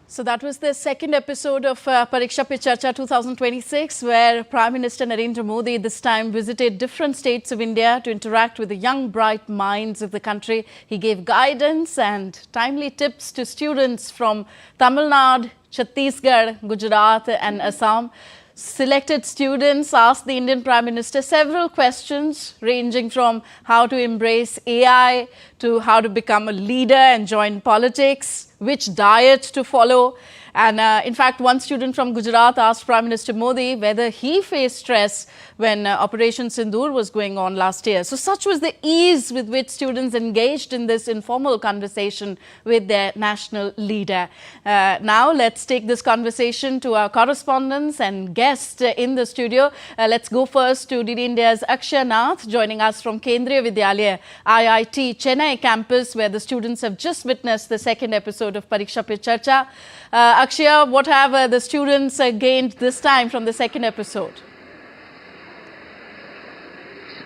So that was the second episode of Pariksha Pe Charcha 2026, where Prime Minister Narendra Modi this time visited different states of India to interact with the young, bright minds of the country. He gave guidance and timely tips to students from Tamil Nadu, Chhattisgarh, Gujarat and Assam. Selected students asked the Indian Prime Minister several questions ranging from how to embrace AI to how to become a leader and join politics, which diet to follow. And in fact, one student from Gujarat asked Prime Minister Modi whether he faced stress when Operation Sindoor was going on last year. So such was the ease with which students engaged in this informal conversation with their national leader. Now let's take this conversation to our correspondents and guests in the studio. Let's go first to DD India's Akshya Nath, joining us from Kendriya Vidyalaya, IIT Chennai campus, where the students have just witnessed the second episode of Pariksha Pe Charcha. Akshya, what have the students gained this time from the second episode?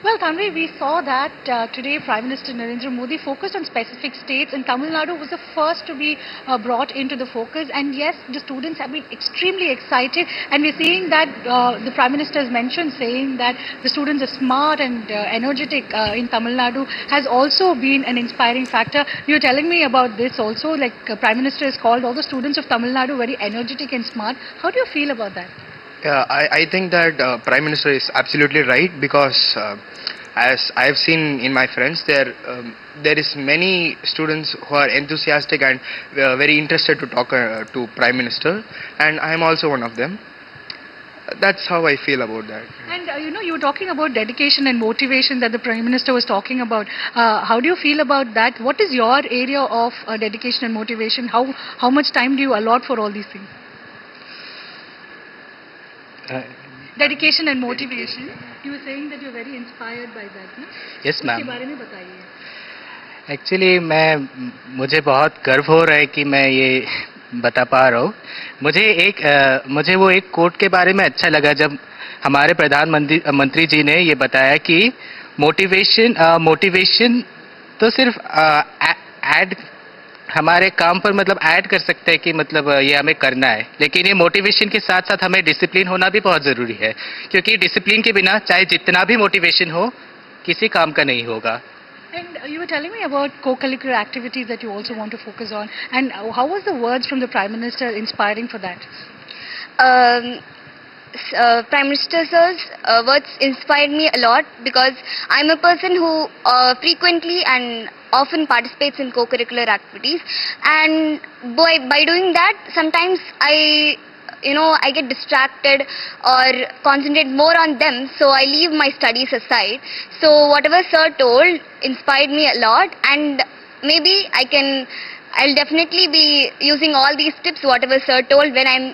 Well, Tanvi, we saw that today Prime Minister Narendra Modi focused on specific states, and Tamil Nadu was the first to be brought into the focus. And yes, the students have been extremely excited, and we're seeing that the Prime Minister has mentioned saying that the students are smart and energetic in Tamil Nadu has also been an inspiring factor. You were telling me about this also, like Prime Minister has called all the students of Tamil Nadu very energetic and smart. How do you feel about that? Yeah, I think that Prime Minister is absolutely right, because as I have seen in my friends, there is many students who are enthusiastic and very interested to talk to Prime Minister, and I am also one of them. That's how I feel about that. And you were talking about dedication and motivation that the Prime Minister was talking about. How do you feel about that? What is your area of dedication and motivation? How much time do you allot for all these things? Dedication and motivation. You were saying that you're very inspired by that. No? Yes, ma'am. उसके बारे में बताइए. Actually मुझे बहुत गर्व हो रहा है कि मैं ये बता पा रहा हूँ. मुझे वो एक कोट के बारे में अच्छा लगा जब हमारे प्रधानमंत्री जी ने ये बताया कि मोटिवेशन तो सिर्फ ऐड हमारे काम पर मतलब ऐड कर सकते हैं कि मतलब ये हमें करना है, लेकिन ये मोटिवेशन के साथ साथ हमें डिसिप्लिन होना भी बहुत ज़रूरी है, क्योंकि डिसिप्लिन के बिना चाहे जितना भी मोटिवेशन हो किसी काम का नहीं होगा. And you were telling me about co-curricular activities that you also want to focus on. And how was the words from the Prime Minister inspiring for that? Prime Minister sir's words inspired me a lot, because I'm a person who frequently and often participates in co-curricular activities, and by doing that sometimes I get distracted or concentrate more on them, so I leave my studies aside. So whatever sir told inspired me a lot, and maybe I'll definitely be using all these tips whatever sir told when I'm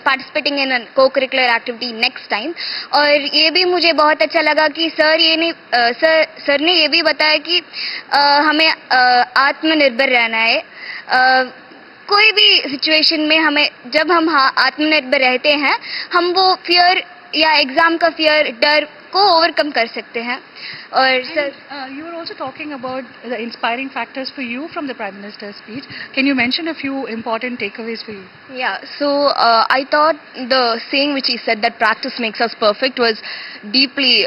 participating in a co-curricular activity next time. और ये भी मुझे बहुत अच्छा लगा कि sir ने ये भी बताया कि हमें आत्मनिर्भर रहना है. कोई भी सिचुएशन में हमें जब हम आत्मनिर्भर रहते हैं, हम वो फियर या एग्जाम का फियर, डर को ओवरकम कर सकते हैं. और sir, you were also talking about the inspiring factors for you from the Prime Minister's speech. Can you mention a few important takeaways for you? Yeah, so I thought the saying which he said, that practice makes us perfect, was deeply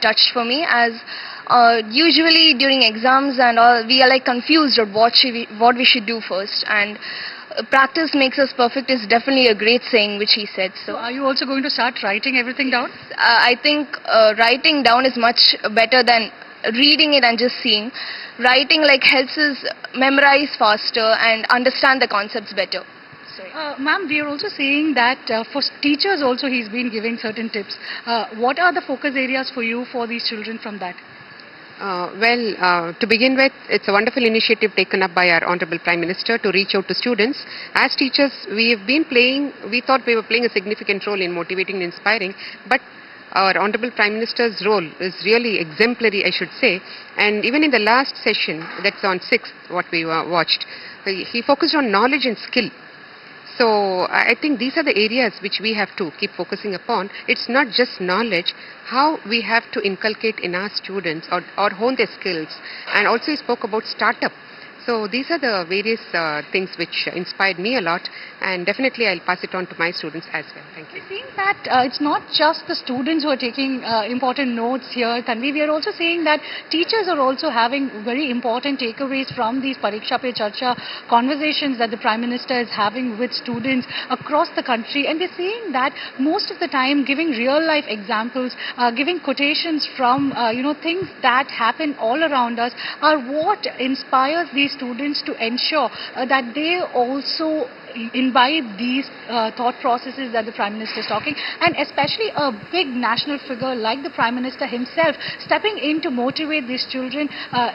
touched for me, as usually during exams and all, we are like confused on what we should do first, and practice makes us perfect is definitely a great saying which he said. So are you also going to start writing everything down? I think writing down is much better than reading it and just seeing. Writing helps us memorize faster and understand the concepts better. Ma'am, we are also saying that for teachers also he's been giving certain tips. What are the focus areas for you for these children from that? To begin with, it's a wonderful initiative taken up by our Honorable Prime Minister to reach out to students. As teachers, we thought we were playing a significant role in motivating and inspiring, but our Honorable Prime Minister's role is really exemplary, I should say. And even in the last session, that's on 6th, what we watched, he focused on knowledge and skill. So I think these are the areas which we have to keep focusing upon. It's not just knowledge, how we have to inculcate in our students or hone their skills. And also he spoke about startup. So these are the various things which inspired me a lot, and definitely I'll pass it on to my students as well. Thank you. We're seeing that it's not just the students who are taking important notes here, Tanvi. We are also seeing that teachers are also having very important takeaways from these Pariksha Pe Charcha conversations that the Prime Minister is having with students across the country. And we're seeing that most of the time giving real life examples, giving quotations from things that happen all around us are what inspires these students to ensure that they also imbibe these thought processes that the Prime Minister is talking, and especially a big national figure like the Prime Minister himself stepping in to motivate these children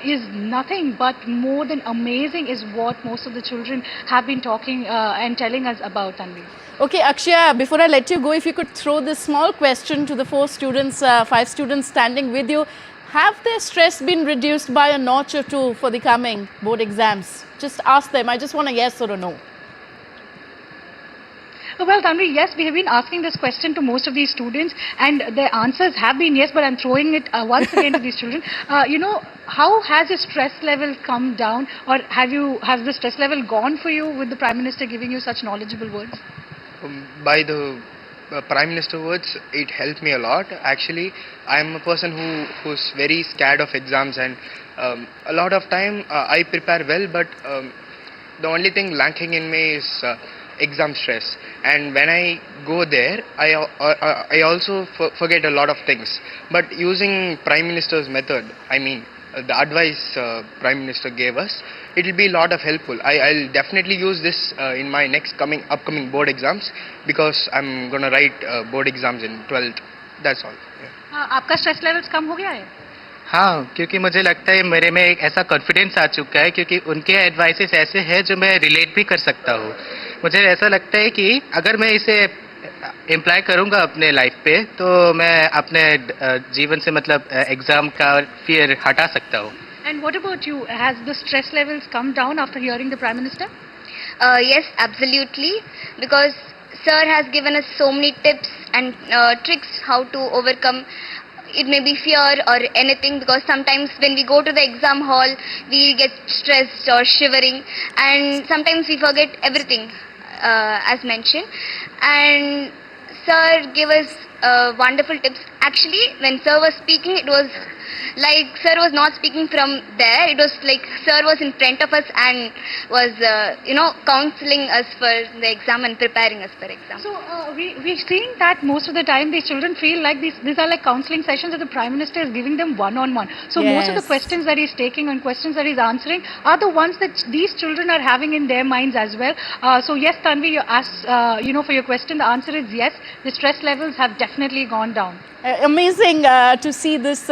is nothing but more than amazing, is what most of the children have been talking and telling us about, Tanvi. Okay, Akshya, before I let you go, if you could throw this small question to the 5 students standing with you. Have their stress been reduced by a notch or two for the coming board exams? Just ask them. I just want a yes or a no. Well, Tanvi, yes, we have been asking this question to most of these students, and their answers have been yes, but I'm throwing it once again to these children. How has your stress level come down, or has the stress level gone for you with the Prime Minister giving you such knowledgeable words? By the Prime Minister words, it helped me a lot. Actually, I am a person who's very scared of exams, and a lot of time I prepare well, but the only thing lacking in me is exam stress. And when I go there, I also forget a lot of things. But using Prime Minister's method, I mean the advice Prime Minister gave us, it will be a lot of helpful. I'll definitely use this in my upcoming board exams, because I'm gonna write board exams in 12th. That's all. Yeah. आपका stress levels कम हो गया है? हाँ, क्योंकि मुझे लगता है मेरे में एक ऐसा कॉन्फिडेंस आ चुका है, क्योंकि उनके एडवाइसेस ऐसे हैं जो मैं रिलेट भी कर सकता हूँ. मुझे ऐसा लगता है कि अगर मैं इसे इम्प्लाई करूँगा अपने लाइफ पे, तो मैं अपने जीवन से मतलब एग्जाम का फियर हटा सकता हूँ. And what about you? Has the stress levels come down after hearing the Prime Minister? Yes, absolutely, because Sir has given us so many tips and tricks how to overcome. It may be fear or anything, because sometimes when we go to the exam hall, we get stressed or shivering, and sometimes we forget everything, as mentioned. And Sir gave us wonderful tips. Actually, when Sir was speaking, it was like Sir was not speaking from there. It was like Sir was in front of us and was, counseling us for the exam and preparing us for exam. So we're seeing that most of the time these children feel like these are like counseling sessions that the Prime Minister is giving them one-on-one. So most of the questions that he's taking and questions that he's answering are the ones that these children are having in their minds as well. So yes, Tanvi, you asked, for your question, the answer is yes. The stress levels have definitely gone down. Amazing to see this,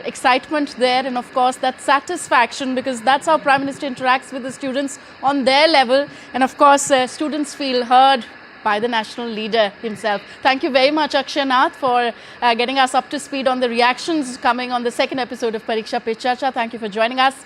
excitement there, and of course that satisfaction, because that's how Prime Minister interacts with the students on their level, and of course students feel heard by the national leader himself. Thank you very much, Akshya Nath, for getting us up to speed on the reactions coming on the second episode of Pariksha Pe Charcha. Thank you for joining us.